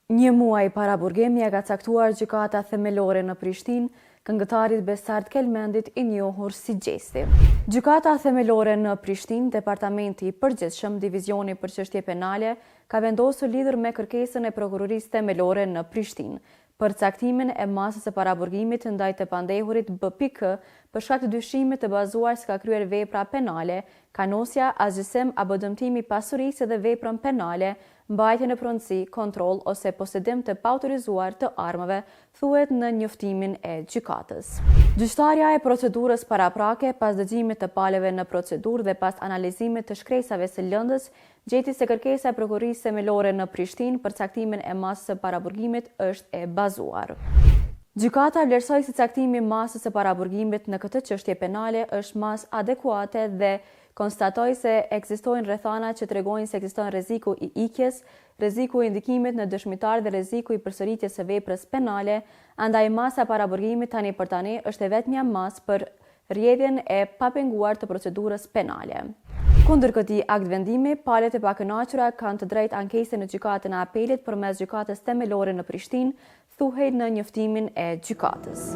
Një muaj para burgimja ka caktuar gjykata themelore në Prishtinë, këngëtarit Besart Kelmendit i njohur si Gjesti. Gjykata themelore në Prishtinë, Departamenti i Përgjithshëm, Divizioni për çështje penale, ka vendosur lidhur me kërkesën e prokurorisë themelore në Prishtinë për caktimin e masës së paraburgimit ndaj të pandehurit B.K. për shkak të dyshimit të bazuar se ka kryer vepra penale, kanosja, asgjësim apo dëmtimi i pasurisë dhe veprën penale, mbajtje në pronësi, kontroll ose posedim të paautorizuar të armëve, thuhet në njoftimin e gjykatës. Gjyqtarja e procedurës paraprake, pas dëgjimit të palëve në procedurë dhe pas analizimit të shkresave së lëndës, gjeti se kërkesa e prokurorisë themelore në Prishtinë për caktimin e masës së paraburgimit është e bazuar. Gjykata vlerësoi se caktimi i masës së paraburgimit në këtë çështje penale është masë adekuate dhe konstatoi se ekzistojnë rrethana që tregojnë se ekziston rreziku i ikjes, rreziku i ndikimit në dëshmitar dhe rreziku i përsëritjes së veprës penale, andaj masa e paraburgimit tani për tani është e vetmja masë për rrjedhjen e papenguar të procedurës penale. Kundër këtij aktvendimi, palët e pakënaqura kanë të drejtë ankesën në gjykatën e apelit përmes gjykatës themelore në Prishtinë, thuhet në njoftimin e gjykatës.